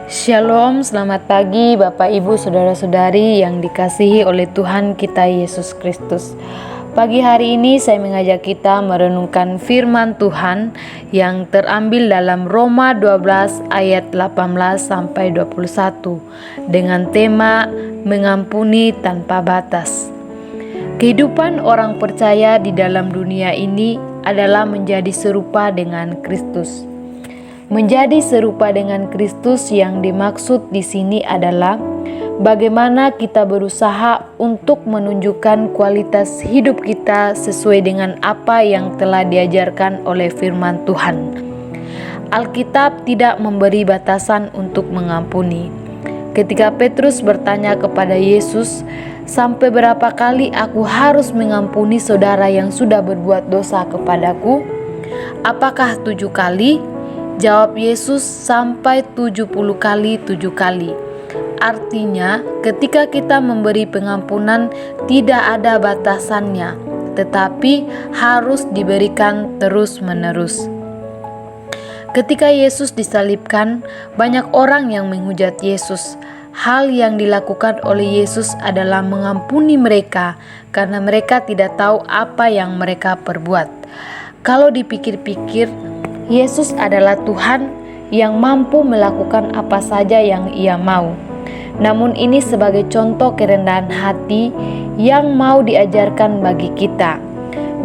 Shalom, selamat pagi Bapak Ibu Saudara-saudari yang dikasihi oleh Tuhan kita Yesus Kristus. Pagi hari ini saya mengajak kita merenungkan firman Tuhan yang terambil dalam Roma 12 ayat 18 sampai 21 dengan tema mengampuni tanpa batas. Kehidupan orang percaya di dalam dunia ini adalah menjadi serupa dengan Kristus. Menjadi serupa dengan Kristus yang dimaksud di sini adalah bagaimana kita berusaha untuk menunjukkan kualitas hidup kita sesuai dengan apa yang telah diajarkan oleh firman Tuhan. Alkitab tidak memberi batasan untuk mengampuni. Ketika Petrus bertanya kepada Yesus, "Sampai berapa kali aku harus mengampuni saudara yang sudah berbuat dosa kepadaku? Apakah 7 kali?" Jawab Yesus, "Sampai 70 kali 7 kali. Artinya, ketika kita memberi pengampunan tidak ada batasannya, tetapi harus diberikan terus-menerus. Ketika Yesus disalibkan, banyak orang yang menghujat Yesus. Hal yang dilakukan oleh Yesus adalah mengampuni mereka karena mereka tidak tahu apa yang mereka perbuat. Kalau dipikir-pikir, Yesus adalah Tuhan yang mampu melakukan apa saja yang Ia mau. Namun ini sebagai contoh kerendahan hati yang mau diajarkan bagi kita.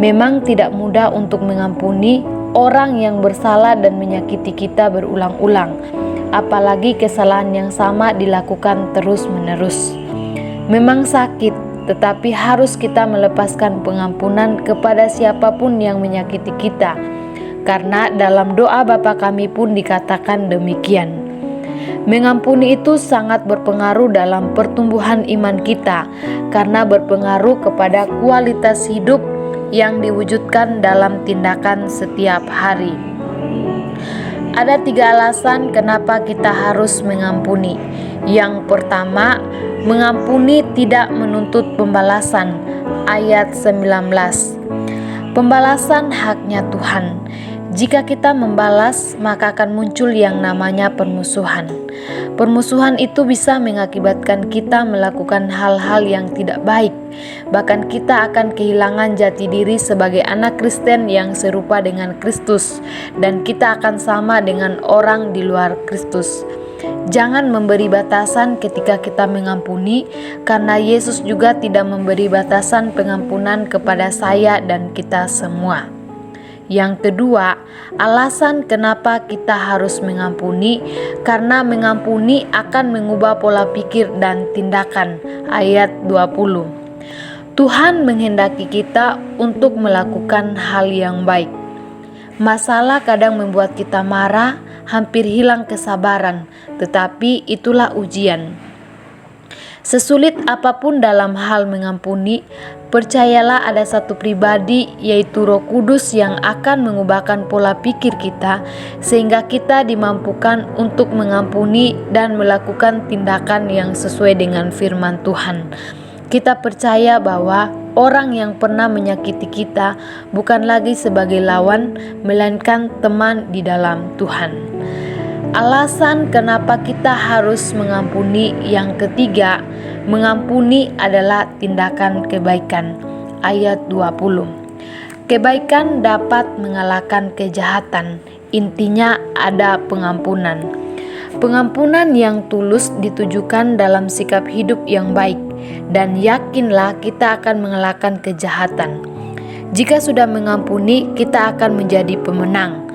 Memang tidak mudah untuk mengampuni orang yang bersalah dan menyakiti kita berulang-ulang, apalagi kesalahan yang sama dilakukan terus-menerus. Memang sakit, tetapi harus kita melepaskan pengampunan kepada siapapun yang menyakiti kita. Karena dalam doa Bapa kami pun dikatakan demikian. Mengampuni itu sangat berpengaruh dalam pertumbuhan iman kita, karena berpengaruh kepada kualitas hidup yang diwujudkan dalam tindakan setiap hari. Ada 3 alasan kenapa kita harus mengampuni. Yang pertama, mengampuni tidak menuntut pembalasan. Ayat 19. Pembalasan haknya Tuhan. Jika kita membalas, maka akan muncul yang namanya permusuhan. Permusuhan itu bisa mengakibatkan kita melakukan hal-hal yang tidak baik. Bahkan kita akan kehilangan jati diri sebagai anak Kristen yang serupa dengan Kristus, dan kita akan sama dengan orang di luar Kristus. Jangan memberi batasan ketika kita mengampuni, karena Yesus juga tidak memberi batasan pengampunan kepada saya dan kita semua. Yang kedua, alasan kenapa kita harus mengampuni, karena mengampuni akan mengubah pola pikir dan tindakan. Ayat 20. Tuhan menghendaki kita untuk melakukan hal yang baik. Masalah kadang membuat kita marah, hampir hilang kesabaran, tetapi itulah ujian. Sesulit apapun dalam hal mengampuni, percayalah ada satu pribadi, yaitu Roh Kudus, yang akan mengubahkan pola pikir kita sehingga kita dimampukan untuk mengampuni dan melakukan tindakan yang sesuai dengan firman Tuhan. Kita percaya bahwa orang yang pernah menyakiti kita bukan lagi sebagai lawan, melainkan teman di dalam Tuhan. Alasan kenapa kita harus mengampuni yang ketiga, mengampuni adalah tindakan kebaikan. Ayat 20. Kebaikan dapat mengalahkan kejahatan. Intinya ada pengampunan. Pengampunan yang tulus ditujukan dalam sikap hidup yang baik, dan yakinlah kita akan mengalahkan kejahatan. Jika sudah mengampuni, kita akan menjadi pemenang.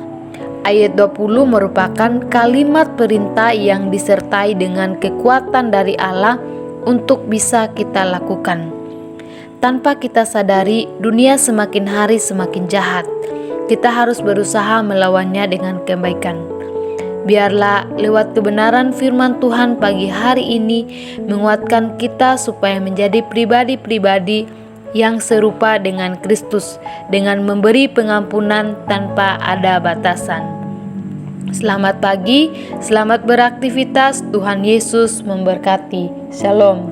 Ayat 20 merupakan kalimat perintah yang disertai dengan kekuatan dari Allah untuk bisa kita lakukan. Tanpa kita sadari, dunia semakin hari semakin jahat. Kita harus berusaha melawannya dengan kebaikan. Biarlah lewat kebenaran firman Tuhan pagi hari ini menguatkan kita supaya menjadi pribadi-pribadi yang serupa dengan Kristus, dengan memberi pengampunan tanpa ada batasan. Selamat pagi, selamat beraktivitas, Tuhan Yesus memberkati. Shalom.